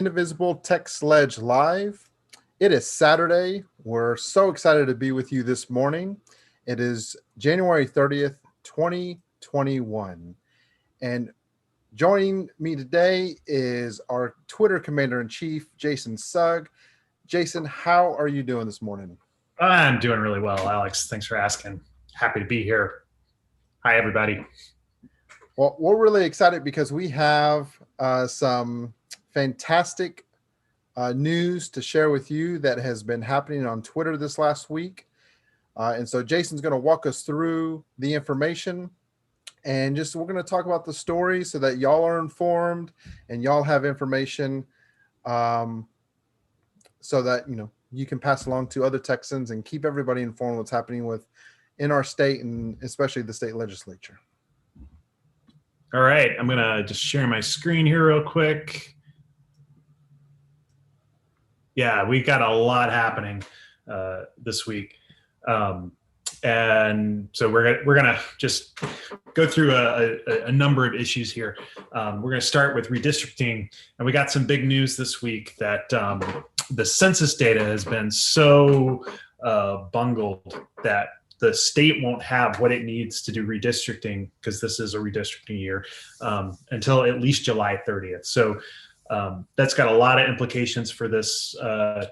Indivisible Text Ledge Live. It is Saturday. We're so excited to be with you this morning. It is January 30th, 2021. And joining me today is our Twitter Commander-in-Chief, Jason Sugg. Jason, how are you doing this morning? I'm doing really well, Alex. Thanks for asking. Happy to be here. Hi, everybody. Well, we're really excited because we have some fantastic news to share with you that has been happening on Twitter this last week. And so Jason's going to walk us through the information, and we're going to talk about the story so that y'all are informed and y'all have information so that, you can pass along to other Texans and keep everybody informed what's happening in our state and especially the state legislature. All right, I'm going to just share my screen here real quick. Yeah, we got a lot happening this week. And so we're gonna just go through a number of issues here. We're gonna start with redistricting, and we got some big news this week that the census data has been so bungled that the state won't have what it needs to do redistricting, because this is a redistricting year, until at least July 30th. So that's got a lot of implications for this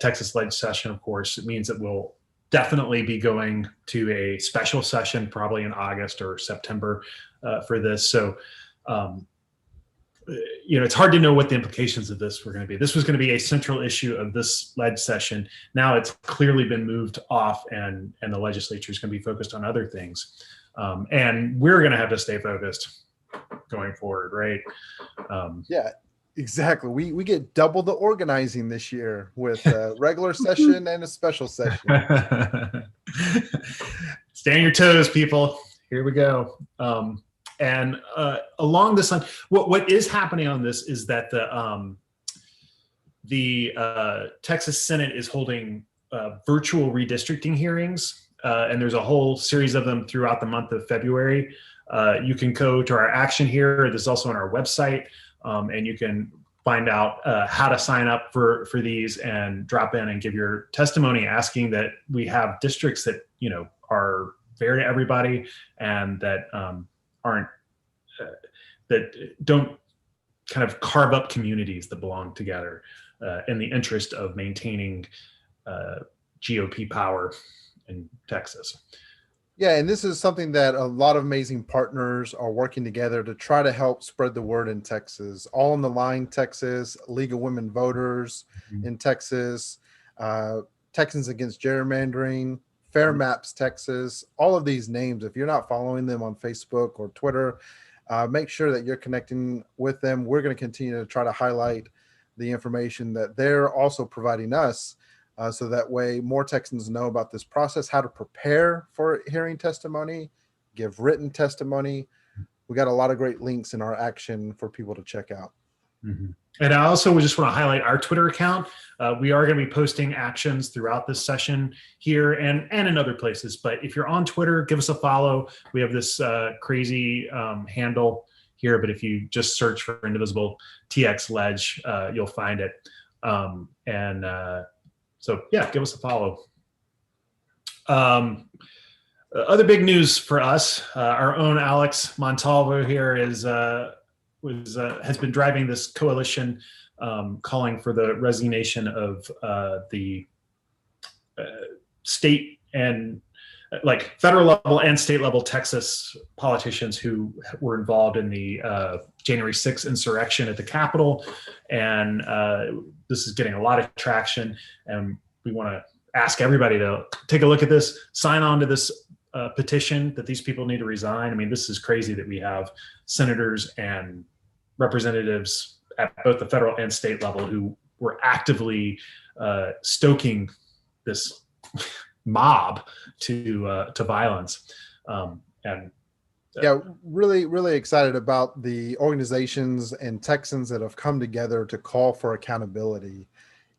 Texas Ledge session, of course. It means that we'll definitely be going to a special session probably in August or September for this. So, it's hard to know what the implications of this were going to be. This was going to be a central issue of this Ledge session. Now it's clearly been moved off, and the legislature is going to be focused on other things. And we're going to have to stay focused going forward, right? Yeah. Exactly. We get double the organizing this year with a regular session and a special session. Stay on your toes, people. Here we go. And along this line, what is happening on this is that the Texas Senate is holding virtual redistricting hearings, and there's a whole series of them throughout the month of February. You can go to our action here. This is also on our website. And you can find out how to sign up for these and drop in and give your testimony, asking that we have districts that are fair to everybody and that aren't that don't kind of carve up communities that belong together in the interest of maintaining GOP power in Texas. Yeah, and this is something that a lot of amazing partners are working together to try to help spread the word in Texas. All on the Line Texas, League of Women Voters in Texas, Texans Against Gerrymandering, Fair Maps Texas, all of these names. If you're not following them on Facebook or Twitter, make sure that you're connecting with them. We're going to continue to try to highlight the information that they're also providing us. So that way more Texans know about this process, how to prepare for hearing testimony, give written testimony. We got a lot of great links in our action for people to check out. Mm-hmm. And I also just want to highlight our Twitter account. We are going to be posting actions throughout this session here and in other places. But if you're on Twitter, give us a follow. We have this crazy handle here, but if you just search for Indivisible TX Ledge, you'll find it. So yeah, give us a follow. Other big news for us, our own Alex Montalvo here has been driving this coalition calling for the resignation of the state and federal level and state level Texas politicians who were involved in the January 6th insurrection at the Capitol. And this is getting a lot of traction. And we want to ask everybody to take a look at this, sign on to this petition that these people need to resign. I mean, this is crazy that we have senators and representatives at both the federal and state level who were actively stoking this mob to violence. Yeah, really, really excited about the organizations and Texans that have come together to call for accountability.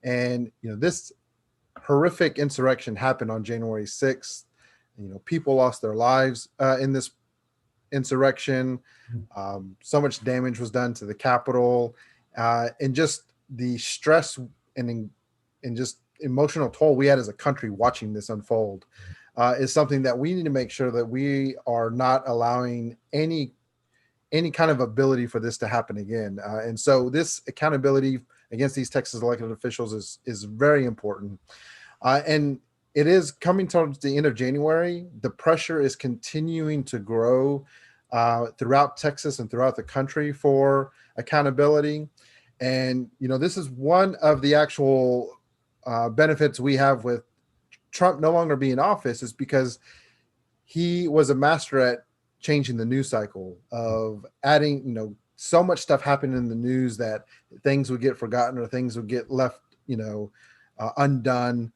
And, this horrific insurrection happened on January 6th. People lost their lives in this insurrection. So much damage was done to the Capitol. And just the stress and just emotional toll we had as a country watching this unfold is something that we need to make sure that we are not allowing any kind of ability for this to happen again. And so this accountability against these Texas elected officials is very important. And it is coming towards the end of January. The pressure is continuing to grow throughout Texas and throughout the country for accountability. And, this is one of the actual benefits we have with Trump no longer being in office, is because he was a master at changing the news cycle of adding, so much stuff happened in the news that things would get forgotten or things would get left, undone.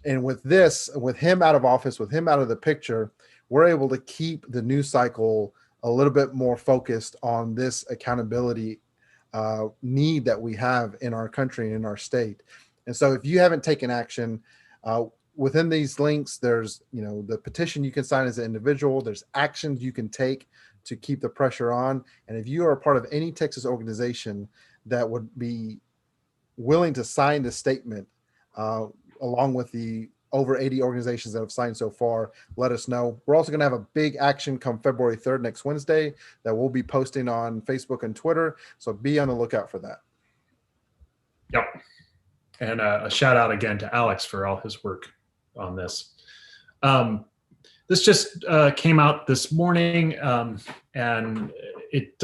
And with him out of office, with him out of the picture, we're able to keep the news cycle a little bit more focused on this accountability need that we have in our country and in our state. And so if you haven't taken action, within these links, there's, the petition you can sign as an individual. There's actions you can take to keep the pressure on. And if you are a part of any Texas organization that would be willing to sign the statement, along with the over 80 organizations that have signed so far, let us know. We're also going to have a big action come February 3rd, next Wednesday, that we'll be posting on Facebook and Twitter. So be on the lookout for that. Yep. And a shout out again to Alex for all his work on this. This just came out this morning, and it's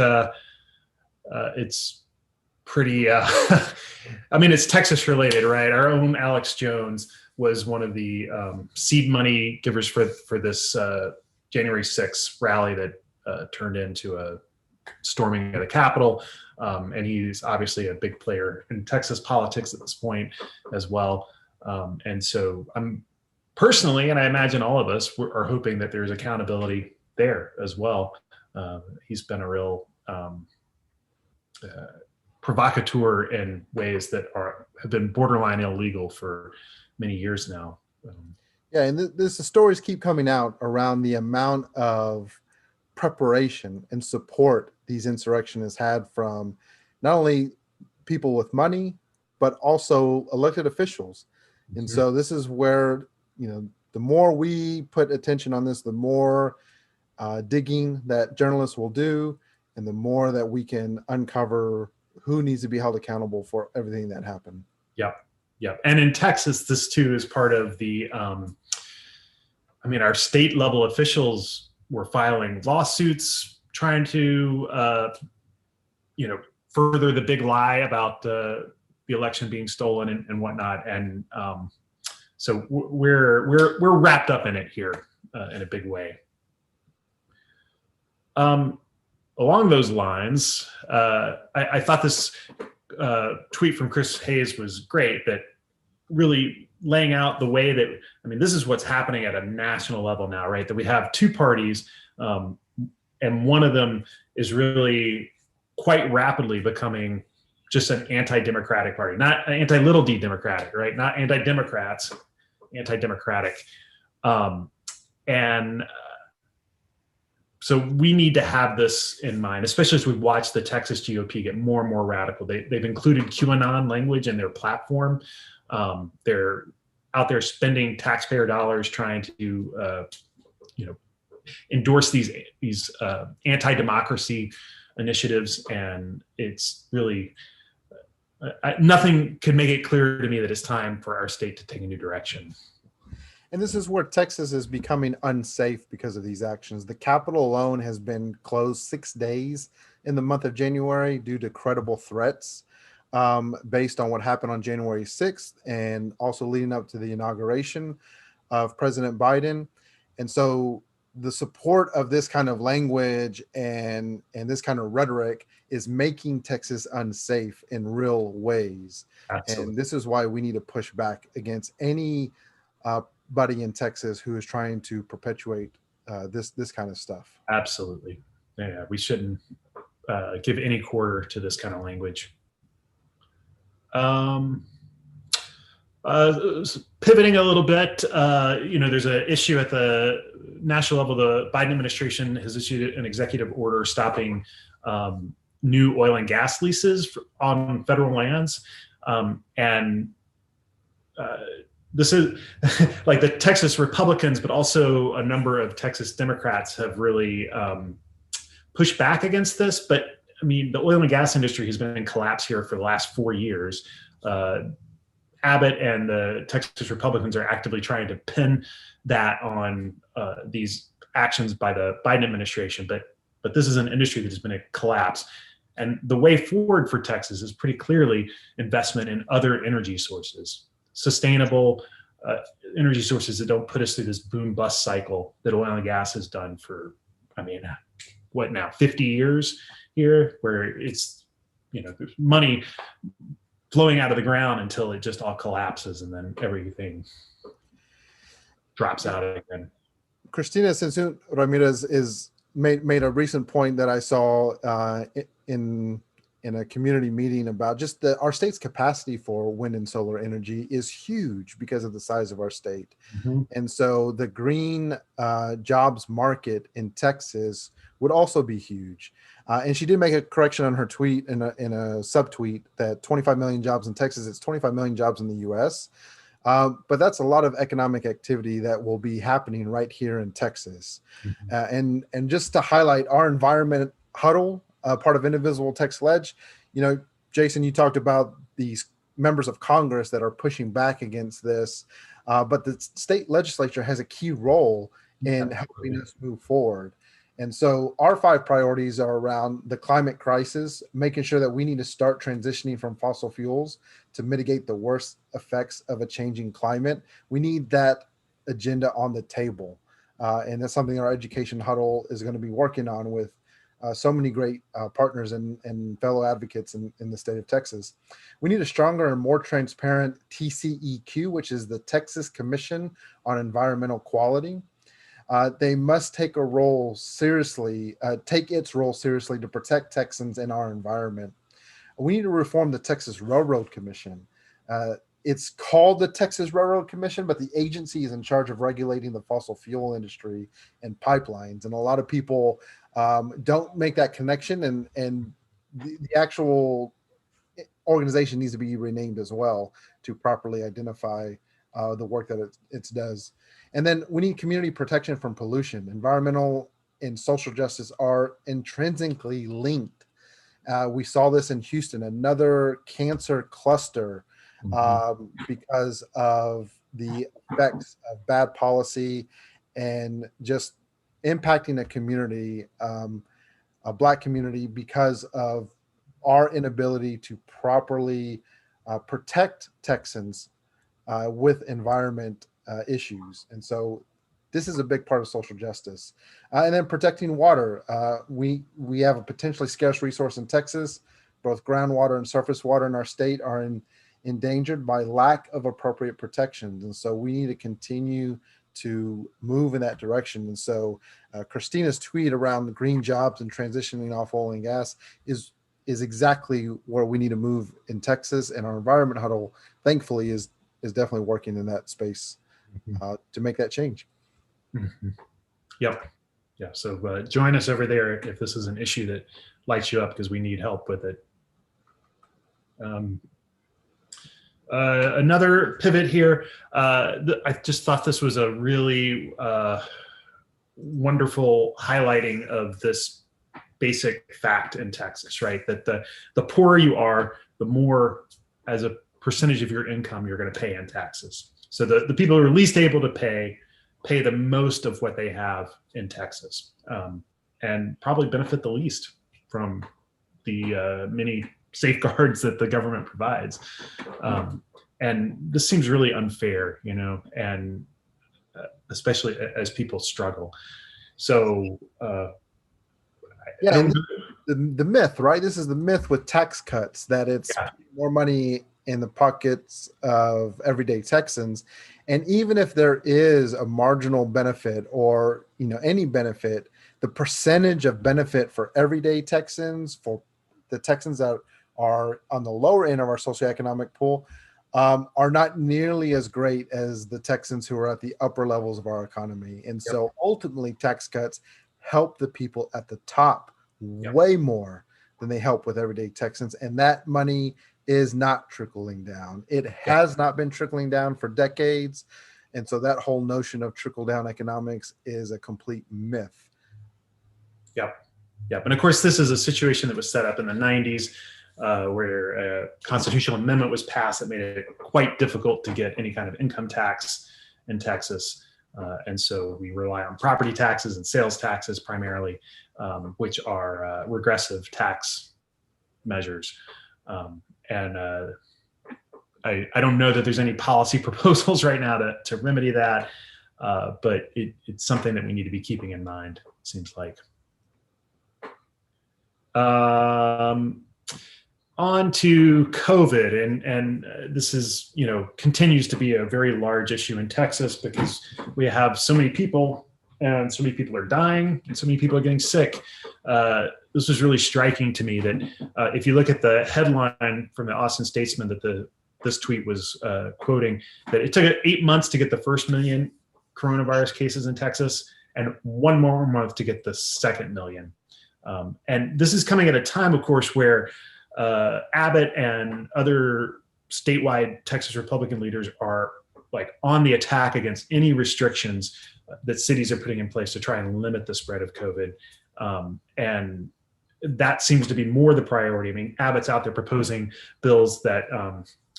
pretty, I mean, it's Texas related, right? Our own Alex Jones was one of the seed money givers for this January 6th rally that turned into a storming of the Capitol. And he's obviously a big player in Texas politics at this point as well. And so I'm personally, and I imagine all of us are hoping that there's accountability there as well. He's been a real provocateur in ways that have been borderline illegal for many years now. Yeah, and the stories keep coming out around the amount of preparation and support these insurrectionists had from not only people with money, but also elected officials. And so this is where, the more we put attention on this, the more digging that journalists will do, and the more that we can uncover who needs to be held accountable for everything that happened. Yep. And in Texas, this too is part of the, our state level officials were filing lawsuits trying to, further the big lie about the election being stolen and whatnot. And so we're wrapped up in it here in a big way. Along those lines, I thought this tweet from Chris Hayes was great, that really laying out the way that, this is what's happening at a national level now, right? That we have two parties, and one of them is really quite rapidly becoming just an anti-democratic party, not anti-little d democratic, right? Not anti-democrats, anti-democratic. So we need to have this in mind, especially as we watch the Texas GOP get more and more radical. They've included QAnon language in their platform. They're out there spending taxpayer dollars trying to, endorse these anti-democracy initiatives, and it's really nothing could make it clearer to me that it's time for our state to take a new direction. And this is where Texas is becoming unsafe because of these actions. The Capitol alone has been closed 6 days in the month of January due to credible threats based on what happened on January 6th and also leading up to the inauguration of President Biden. And so the support of this kind of language and this kind of rhetoric is making Texas unsafe in real ways. Absolutely. And this is why we need to push back against any buddy in Texas who is trying to perpetuate this kind of stuff. Absolutely. Yeah, we shouldn't give any quarter to this kind of language. Pivoting a little bit, there's an issue at the national level. The Biden administration has issued an executive order stopping new oil and gas leases on federal lands. And this is like the Texas Republicans, but also a number of Texas Democrats have really pushed back against this. But I mean, the oil and gas industry has been in collapse here for the last 4 years. Abbott and the Texas Republicans are actively trying to pin that on these actions by the Biden administration. But this is an industry that has been in collapse. And the way forward for Texas is pretty clearly investment in other energy sources, sustainable energy sources that don't put us through this boom bust cycle that oil and gas has done for, I mean, what now, 50 years here, where it's, there's money flowing out of the ground until it just all collapses and then everything drops out again. Cristina Census Ramirez made a recent point that I saw in a community meeting about just our state's capacity for wind and solar energy is huge because of the size of our state. Mm-hmm. And so the green jobs market in Texas would also be huge. And she did make a correction on her tweet in a subtweet that 25 million jobs in Texas, it's 25 million jobs in the US. But that's a lot of economic activity that will be happening right here in Texas. Mm-hmm. And just to highlight our environment huddle, part of Indivisible Text Ledge, Jason, you talked about these members of Congress that are pushing back against this, but the state legislature has a key role in helping us move forward. And so our 5 priorities are around the climate crisis, making sure that we need to start transitioning from fossil fuels to mitigate the worst effects of a changing climate. We need that agenda on the table. And that's something our education huddle is going to be working on with so many great partners and fellow advocates in the state of Texas. We need a stronger and more transparent TCEQ, which is the Texas Commission on Environmental Quality. They must take its role seriously to protect Texans and our environment. We need to reform the Texas Railroad Commission. It's called the Texas Railroad Commission, but the agency is in charge of regulating the fossil fuel industry and pipelines. And a lot of people don't make that connection, and the actual organization needs to be renamed as well to properly identify the work that it does. And then we need community protection from pollution. Environmental and social justice are intrinsically linked. We saw this in Houston, another cancer cluster, because of the effects of bad policy and just impacting a community, a Black community, because of our inability to properly protect Texans with environment issues. And so this is a big part of social justice. And then protecting water. We have a potentially scarce resource in Texas. Both groundwater and surface water in our state are endangered by lack of appropriate protections. And so we need to continue to move in that direction. And so Christina's tweet around the green jobs and transitioning off oil and gas is exactly where we need to move in Texas. And our environment huddle, thankfully, is definitely working in that space to make that change. Mm-hmm. Yep. Yeah. So join us over there if this is an issue that lights you up, because we need help with it. Another pivot here. I just thought this was a really wonderful highlighting of this basic fact in Texas, right? That the poorer you are, the more as a percentage of your income you're going to pay in taxes. So the people who are least able to pay the most of what they have in Texas, and probably benefit the least from the many safeguards that the government provides. And this seems really unfair, and especially as people struggle. So the myth, right? This is the myth with tax cuts, that it's more money in the pockets of everyday Texans. And even if there is a marginal benefit or any benefit, the percentage of benefit for everyday Texans, for the Texans that are on the lower end of our socioeconomic pool, are not nearly as great as the Texans who are at the upper levels of our economy. And so ultimately tax cuts help the people at the top way more than they help with everyday Texans. And that money is not trickling down. It has not been trickling down for decades. And so that whole notion of trickle down economics is a complete myth. Yep. Yep. And of course, this is a situation that was set up in the 90s where a constitutional amendment was passed that made it quite difficult to get any kind of income tax in Texas. And so we rely on property taxes and sales taxes primarily, which are regressive tax measures. I don't know that there's any policy proposals right now to remedy that, but it's something that we need to be keeping in mind, it seems like. On to COVID, and this is, continues to be a very large issue in Texas because we have so many people, and so many people are dying, and so many people are getting sick. This was really striking to me that if you look at the headline from the Austin Statesman that this tweet was quoting, that it took 8 months to get the first million coronavirus cases in Texas, and 1 more month to get the second million. And this is coming at a time, of course, where Abbott and other statewide Texas Republican leaders are like on the attack against any restrictions that cities are putting in place to try and limit the spread of COVID. And that seems to be more the priority. I mean, Abbott's out there proposing bills that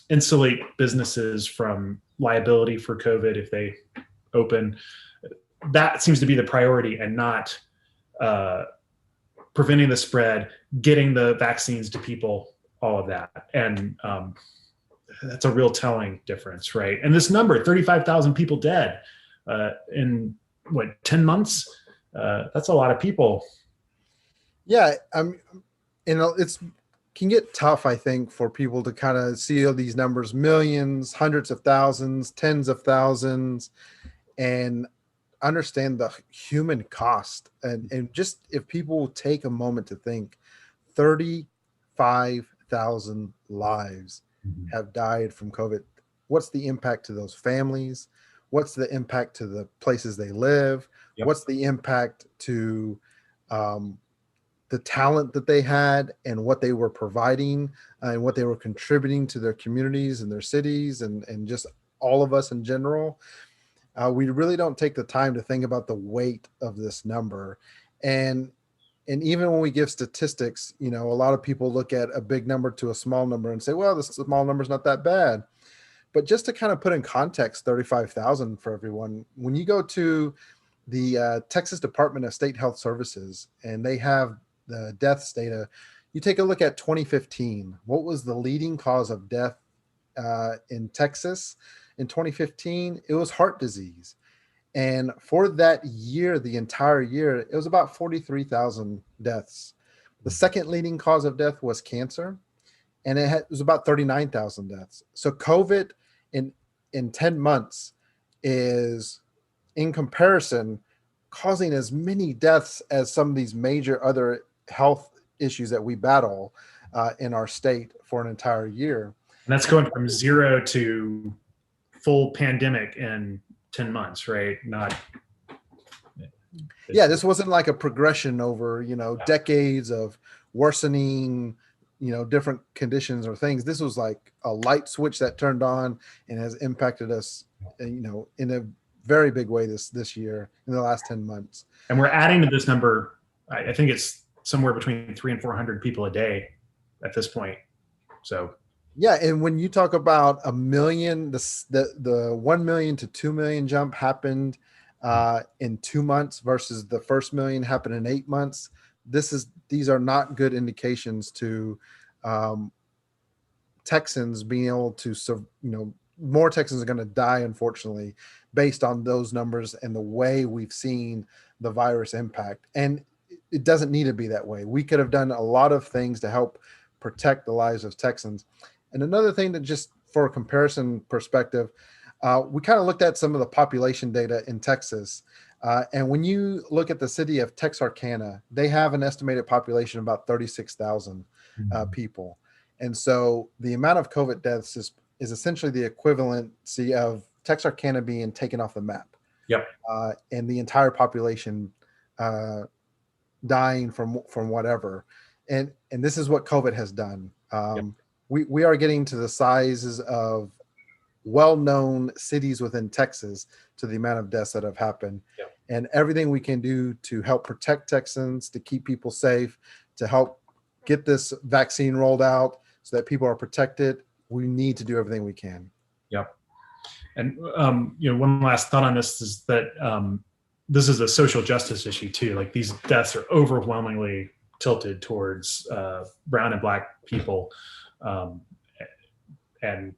insulate businesses from liability for COVID if they open. That seems to be the priority, and not preventing the spread, getting the vaccines to people, all of that. And that's a real telling difference, right? And this number, 35,000 people dead in 10 months? That's a lot of people. Yeah, it's can get tough, I think, for people to kind of see all these numbers, millions, hundreds of thousands, tens of thousands, and understand the human cost. And just if people take a moment to think, 35,000 lives have died from COVID. What's the impact to those families? What's the impact to the places they live? Yep. What's the impact to the talent that they had and what they were providing and what they were contributing to their communities and their cities and just all of us in general? We really don't take the time to think about the weight of this number. And even when we give statistics, a lot of people look at a big number to a small number and say, well, this small number is not that bad. But just to kind of put in context, 35,000 for everyone, when you go to the Texas Department of State Health Services and they have the deaths data, you take a look at 2015. What was the leading cause of death in Texas? In 2015, it was heart disease. And for that year, the entire year, it was about 43,000 deaths. The second leading cause of death was cancer, and it was about 39,000 deaths. So COVID in 10 months is, in comparison, causing as many deaths as some of these major other health issues that we battle in our state for an entire year. And that's going from zero to full pandemic in 10 months, right? Yeah, this wasn't like a progression over, decades of worsening, different conditions or things. This was like a light switch that turned on and has impacted us, in a very big way this year in the last 10 months. And we're adding to this number. I think it's somewhere between 300 and 400 people a day at this point. So. Yeah, and when you talk about a million, the 1 million to 2 million jump happened in 2 months versus the first million happened in 8 months. These are not good indications to Texans being able to, more Texans are going to die, unfortunately, based on those numbers and the way we've seen the virus impact. And it doesn't need to be that way. We could have done a lot of things to help protect the lives of Texans. And another thing that, just for a comparison perspective, we kind of looked at some of the population data in Texas. And when you look at the city of Texarkana, they have an estimated population of about 36,000 people. And so the amount of COVID deaths is essentially the equivalency of Texarkana being taken off the map. Yep. And the entire population dying from whatever. And this is what COVID has done. We are getting to the sizes of well-known cities within Texas to the amount of deaths that have happened. And everything we can do to help protect Texans, to keep people safe, to help get this vaccine rolled out so that people are protected, we need to do everything we can. Yep. And one last thought on this is that this is a social justice issue too. Like, these deaths are overwhelmingly tilted towards brown and black people, and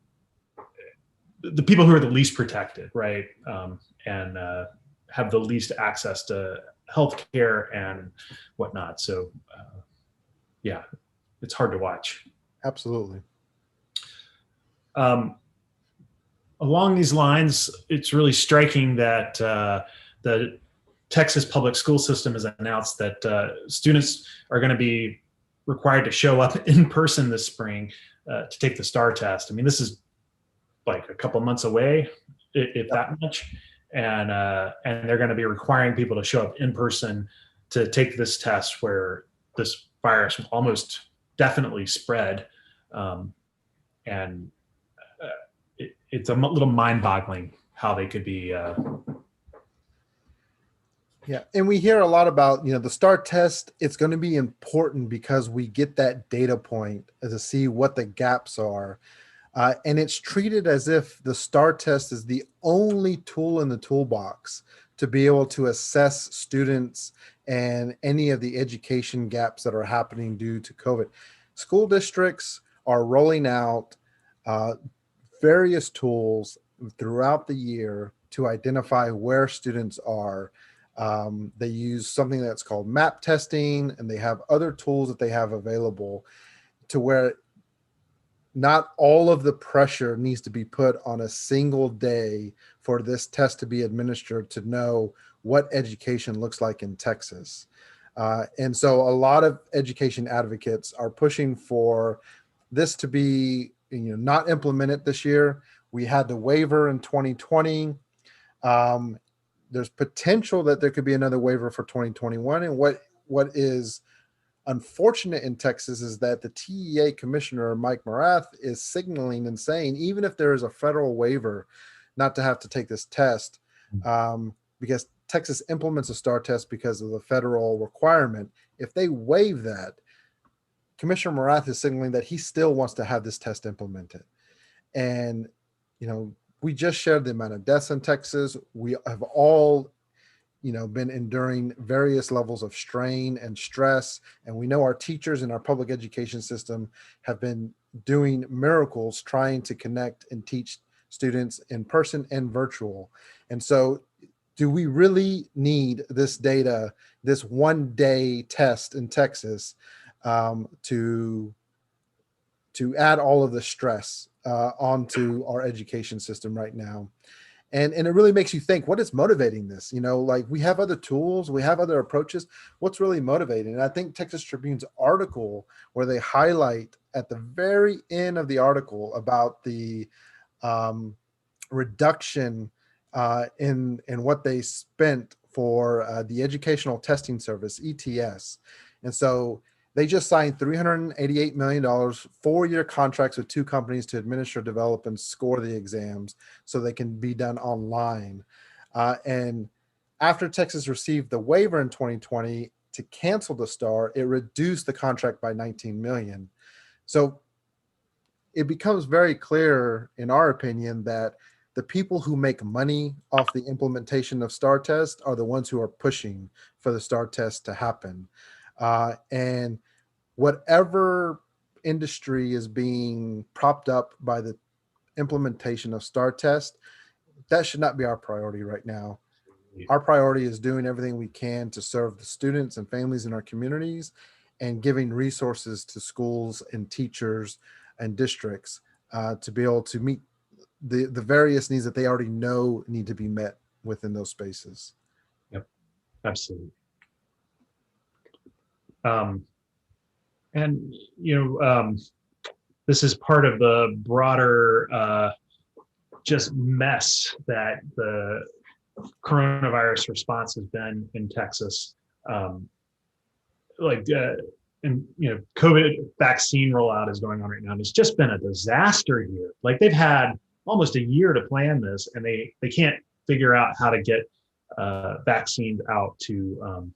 the people who are the least protected, right? And have the least access to healthcare and whatnot. So, yeah, it's hard to watch. Absolutely. Along these lines, it's really striking that the Texas public school system has announced that students are going to be required to show up in person this spring to take the STAAR test. I mean, this is like a couple months away, if that much. And they're going to be requiring people to show up in person to take this test, where this virus will almost definitely spread. It's a little mind-boggling how they could be. Yeah, and we hear a lot about, the STAAR test. It's going to be important because we get that data point to see what the gaps are. And it's treated as if the STAAR test is the only tool in the toolbox to be able to assess students and any of the education gaps that are happening due to COVID. School districts are rolling out various tools throughout the year to identify where students are. They use something that's called map testing, and they have other tools that they have available to where not all of the pressure needs to be put on a single day for this test to be administered to know what education looks like in Texas. And so a lot of education advocates are pushing for this to be not implemented this year. We had the waiver in 2020. There's potential that there could be another waiver for 2021. And what is unfortunate in Texas is that the TEA commissioner, Mike Morath, is signaling and saying, even if there is a federal waiver not to have to take this test, because Texas implements a STAAR test because of the federal requirement, if they waive that, Commissioner Morath is signaling that he still wants to have this test implemented. And, we just shared the amount of deaths in Texas. We have all been enduring various levels of strain and stress. And we know our teachers in our public education system have been doing miracles trying to connect and teach students in person and virtual. And so do we really need this data, this 1 day test in Texas, to add all of the stress onto our education system right now? And it really makes you think, what is motivating this? Like, we have other tools, we have other approaches. What's really motivating? And I think Texas Tribune's article, where they highlight at the very end of the article about the reduction in what they spent for the Educational Testing Service, ETS. And so they just signed $388 million, 4-year contracts with 2 companies to administer, develop, and score the exams so they can be done online. And after Texas received the waiver in 2020 to cancel the STAAR, it reduced the contract by $19 million. So it becomes very clear, in our opinion, that the people who make money off the implementation of STAAR test are the ones who are pushing for the STAAR test to happen. And whatever industry is being propped up by the implementation of STAAR test, that should not be our priority right now. Our priority is doing everything we can to serve the students and families in our communities, and giving resources to schools and teachers and districts to be able to meet the various needs that they already know need to be met within those spaces. Yep, absolutely. And this is part of the broader just mess that the coronavirus response has been in Texas. and COVID vaccine rollout is going on right now, and it's just been a disaster here. Like they've had almost a year to plan this, and they can't figure out how to get vaccines out to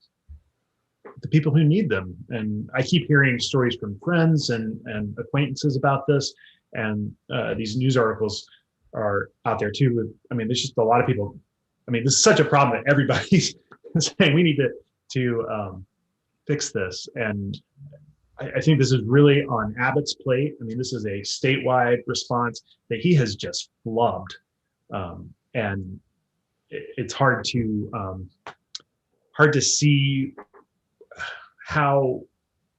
the people who need them. And I keep hearing stories from friends and acquaintances about this, and these news articles are out there too. I mean, there's just a lot of people. I mean, this is such a problem that everybody's saying we need to fix this. And I think this is really on Abbott's plate. I mean, this is a statewide response that he has just flubbed, and it's hard to see how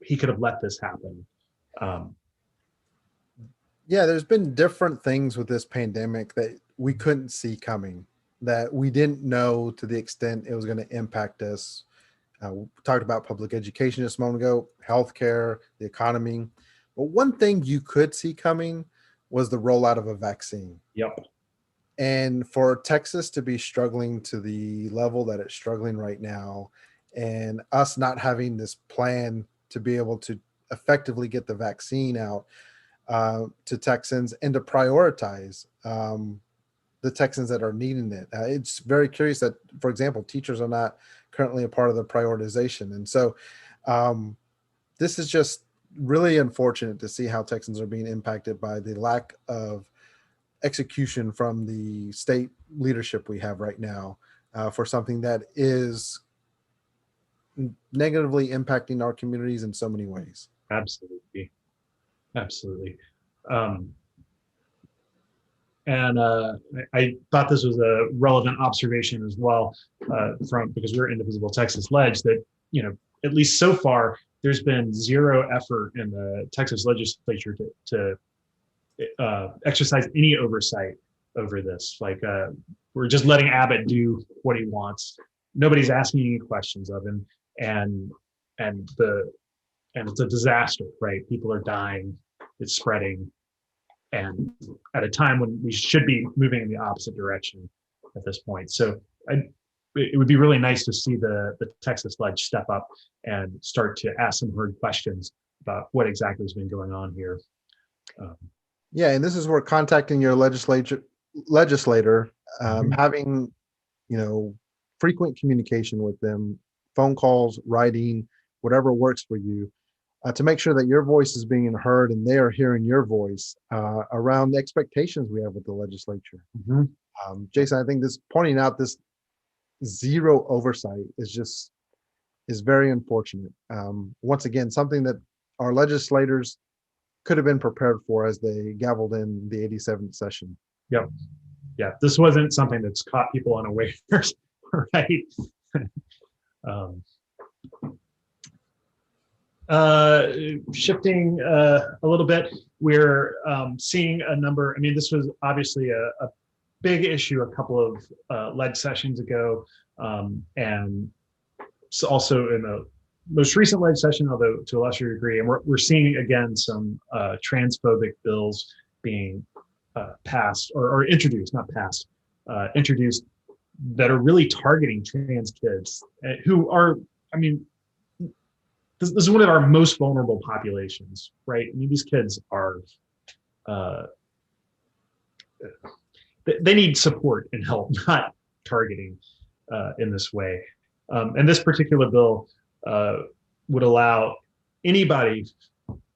he could have let this happen. Yeah, there's been different things with this pandemic that we couldn't see coming, that we didn't know to the extent it was going to impact us. We talked about public education just a moment ago, healthcare, the economy. But one thing you could see coming was the rollout of a vaccine. Yep. And for Texas to be struggling to the level that it's struggling right now, and us not having this plan to be able to effectively get the vaccine out to Texans and to prioritize the Texans that are needing it. It's very curious that, for example, teachers are not currently a part of the prioritization. And so this is just really unfortunate to see how Texans are being impacted by the lack of execution from the state leadership we have right now for something that is negatively impacting our communities in so many ways. Absolutely. And I thought this was a relevant observation as well, because we're Indivisible Texas Lege, that at least so far there's been zero effort in the Texas legislature to exercise any oversight over this. Like we're just letting Abbott do what he wants. Nobody's asking any questions of him, and it's a disaster, right? People are dying, it's spreading. And at a time when we should be moving in the opposite direction at this point. So it would be really nice to see the Texas Lege step up and start to ask some hard questions about what exactly has been going on here. Yeah, and this is where contacting your legislator, having frequent communication with them, phone calls, writing, whatever works for you, to make sure that your voice is being heard and they are hearing your voice around the expectations we have with the legislature. Mm-hmm. Jason, I think this pointing out this zero oversight is very unfortunate. Once again, something that our legislators could have been prepared for as they gavelled in the 87th session. Yep. Yeah, this wasn't something that's caught people unawares, right? Shifting a little bit, we're seeing a number. I mean, this was obviously a big issue a couple of Lege sessions ago, and so also in the most recent Lege session, although to a lesser degree. And we're seeing again some transphobic bills being passed or introduced, not passed, introduced, that are really targeting trans kids who are, I mean, this is one of our most vulnerable populations, right? I mean, these kids are, they need support and help, not targeting in this way. And this particular bill would allow anybody,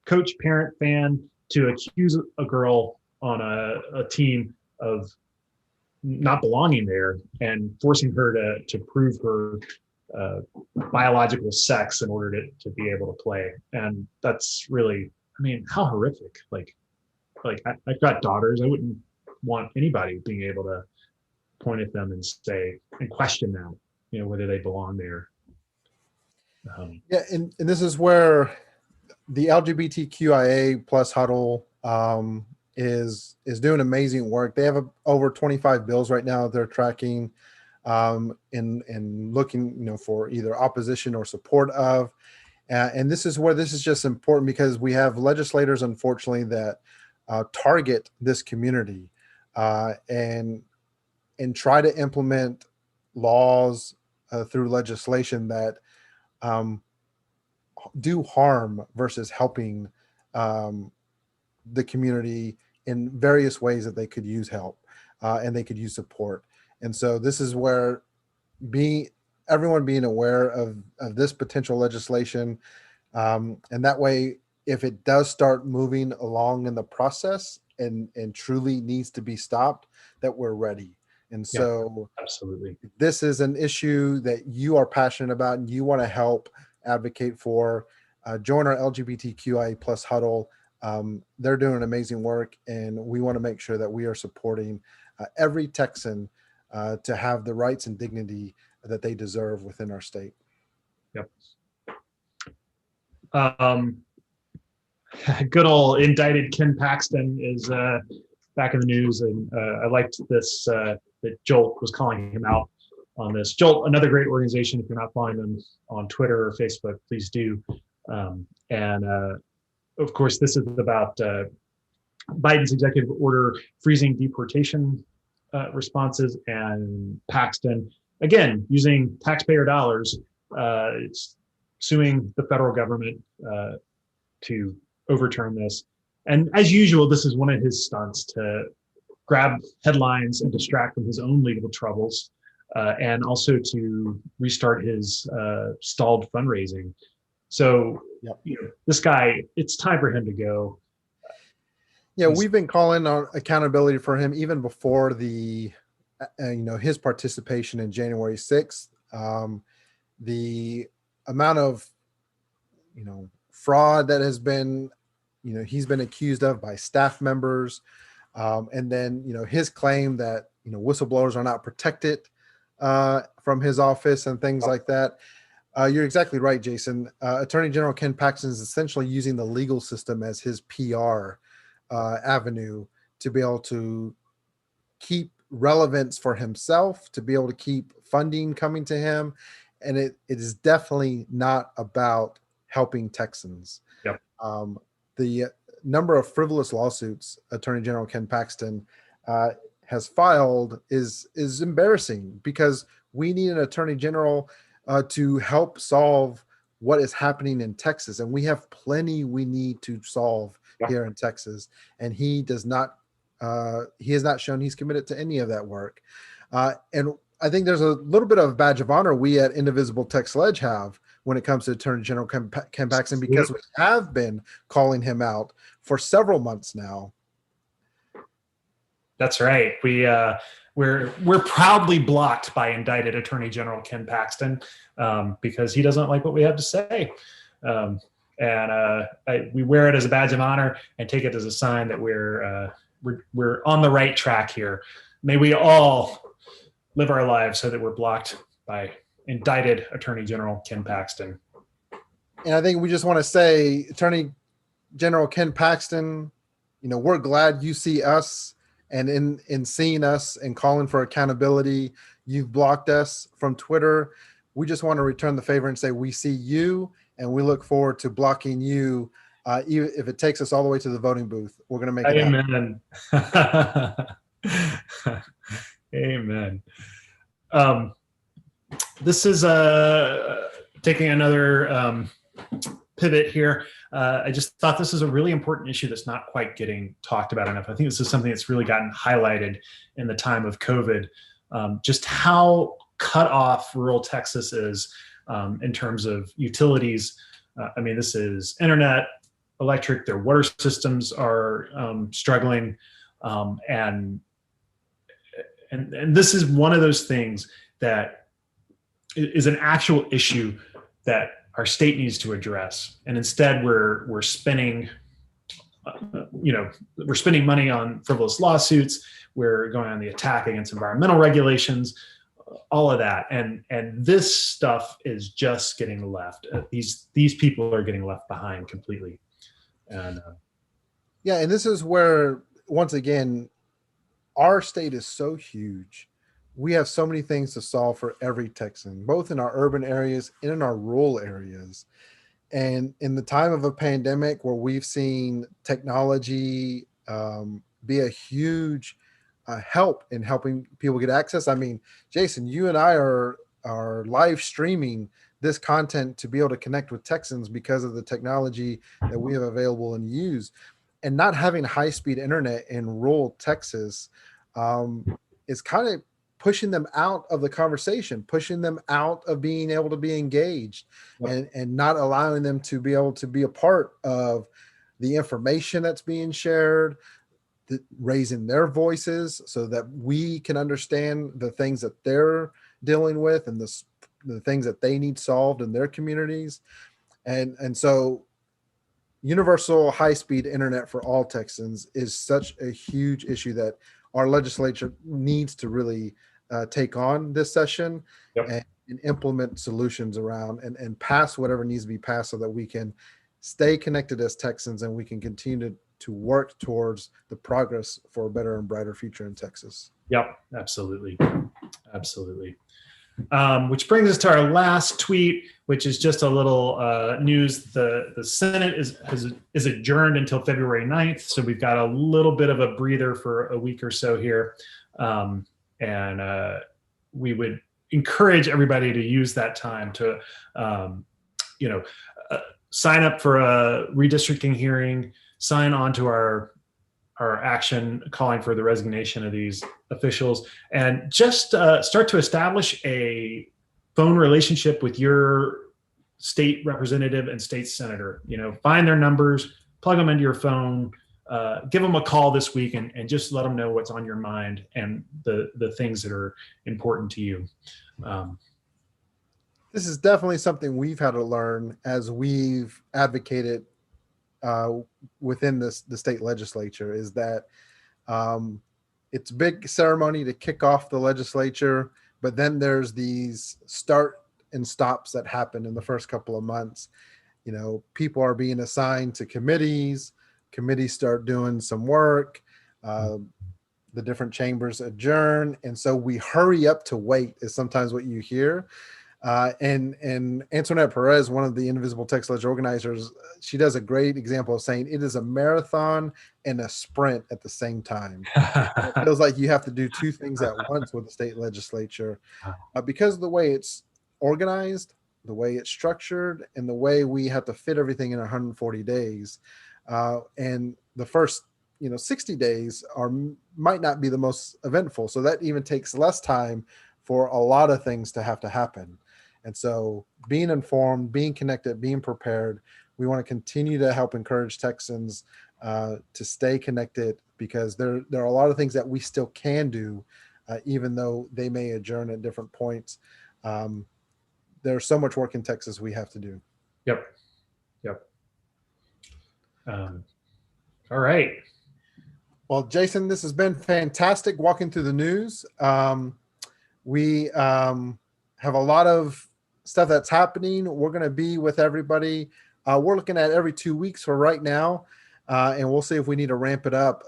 coach, parent, fan, to accuse a girl on a team of not belonging there and forcing her to prove her biological sex in order to be able to play. And that's really, I mean, how horrific. Like I've got daughters. I wouldn't want anybody being able to point at them and say and question that, whether they belong there. Yeah, and this is where the LGBTQIA plus huddle is doing amazing work. They have over 25 bills right now they're tracking in looking for either opposition or support of. And this is where this is just important, because we have legislators, unfortunately, that target this community and try to implement laws through legislation that do harm versus helping the community in various ways that they could use help and they could use support. And so this is where everyone being aware of this potential legislation, and that way, if it does start moving along in the process and truly needs to be stopped, that we're ready. And so absolutely, this is an issue that you are passionate about and you want to help advocate for. Join our LGBTQIA plus huddle. They're doing amazing work, and we want to make sure that we are supporting every Texan to have the rights and dignity that they deserve within our state. Yep. Good old indicted Ken Paxton is back in the news, and I liked this that Jolt was calling him out on this. Jolt, another great organization. If you're not following them on Twitter or Facebook, please do. And of course, this is about Biden's executive order freezing deportation responses, and Paxton, again, using taxpayer dollars, it's suing the federal government to overturn this. And as usual, this is one of his stunts to grab headlines and distract from his own legal troubles, and also to restart his stalled fundraising. So, Yep. This guy, it's time for him to go. Yeah, we've been calling on accountability for him even before the, his participation in January 6th. The amount of, fraud that has been, he's been accused of by staff members. And then, his claim that, whistleblowers are not protected from his office and things like that. You're exactly right, Jason. Attorney General Ken Paxton is essentially using the legal system as his PR avenue to be able to keep relevance for himself, to be able to keep funding coming to him. And it is definitely not about helping Texans. Yep. The number of frivolous lawsuits Attorney General Ken Paxton has filed is embarrassing, because we need an Attorney General to help solve what is happening in Texas. And we have plenty we need to solve here in Texas. And he does not, he has not shown he's committed to any of that work. And I think there's a little bit of badge of honor we at Indivisible Text Ledge have when it comes to Attorney General Ken Paxton, because we have been calling him out for several months now. That's right. We're proudly blocked by indicted Attorney General Ken Paxton because he doesn't like what we have to say. We wear it as a badge of honor and take it as a sign that we're on the right track here. May we all live our lives so that we're blocked by indicted Attorney General Ken Paxton. And I think we just want to say, Attorney General Ken Paxton, we're glad you see us, and in seeing us and calling for accountability, you've blocked us from Twitter. We just want to return the favor and say we see you, and we look forward to blocking you. Even if it takes us all the way to the voting booth, we're going to make it happen. Amen. This is taking another pivot here. I just thought this is a really important issue that's not quite getting talked about enough. I think this is something that's really gotten highlighted in the time of COVID, just how cut off rural Texas is in terms of utilities. This is internet, electric, their water systems are struggling. And this is one of those things that is an actual issue that our state needs to address. And instead we're spending, we're spending money on frivolous lawsuits. We're going on the attack against environmental regulations, all of that. And this stuff is just getting left. These people are getting left behind completely. And and this is where, once again, our state is so huge. We have so many things to solve for every Texan, both in our urban areas and in our rural areas. And in the time of a pandemic where we've seen technology be a huge help in helping people get access. Jason, you and I are live streaming this content to be able to connect with Texans because of the technology that we have available and use. And not having high-speed internet in rural Texas is kind of pushing them out of the conversation, pushing them out of being able to be engaged, and not allowing them to be able to be a part of the information that's being shared, raising their voices so that we can understand the things that they're dealing with and the things that they need solved in their communities. And so universal high-speed internet for all Texans is such a huge issue that our legislature needs to really take on this session and implement solutions around and pass whatever needs to be passed so that we can stay connected as Texans and we can continue to work towards the progress for a better and brighter future in Texas. Yep, absolutely. Absolutely. Which brings us to our last tweet, which is just a little news. The Senate is adjourned until February 9th. So we've got a little bit of a breather for a week or so here. And we would encourage everybody to use that time to, sign up for a redistricting hearing, sign on to our action calling for the resignation of these officials, and just start to establish a phone relationship with your state representative and state senator. Find their numbers, plug them into your phone, give them a call this week, and just let them know what's on your mind and the things that are important to you. This is definitely something we've had to learn as we've advocated within the state legislature, is that it's a big ceremony to kick off the legislature, but then there's these start and stops that happen in the first couple of months. People are being assigned to committees start doing some work, the different chambers adjourn, and so we hurry up to wait is sometimes what you hear. And Antoinette Perez, one of the Indivisible Text Ledger organizers, she does a great example of saying it is a marathon and a sprint at the same time. It feels like you have to do two things at once with the state legislature because of the way it's organized, the way it's structured, and the way we have to fit everything in 140 days. And the first 60 days might not be the most eventful. So that even takes less time for a lot of things to happen. And so being informed, being connected, being prepared, we want to continue to help encourage Texans to stay connected, because there are a lot of things that we still can do, even though they may adjourn at different points. There's so much work in Texas we have to do. Yep. All right. Well, Jason, this has been fantastic walking through the news. We have a lot of stuff that's happening. We're going to be with everybody. We're looking at every 2 weeks for right now, and we'll see if we need to ramp it up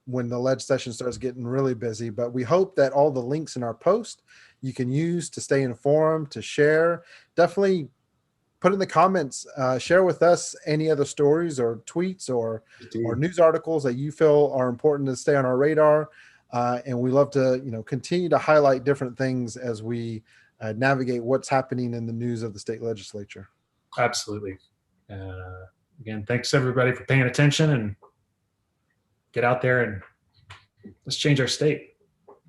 when the ledge session starts getting really busy. But we hope that all the links in our post you can use to stay informed, to share. Definitely put in the comments, share with us any other stories or tweets or news articles that you feel are important to stay on our radar. And we love to, continue to highlight different things as we navigate what's happening in the news of the state legislature. Absolutely. Again, thanks everybody for paying attention, and get out there and let's change our state.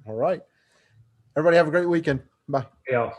All right. Everybody have a great weekend. Bye. Yeah.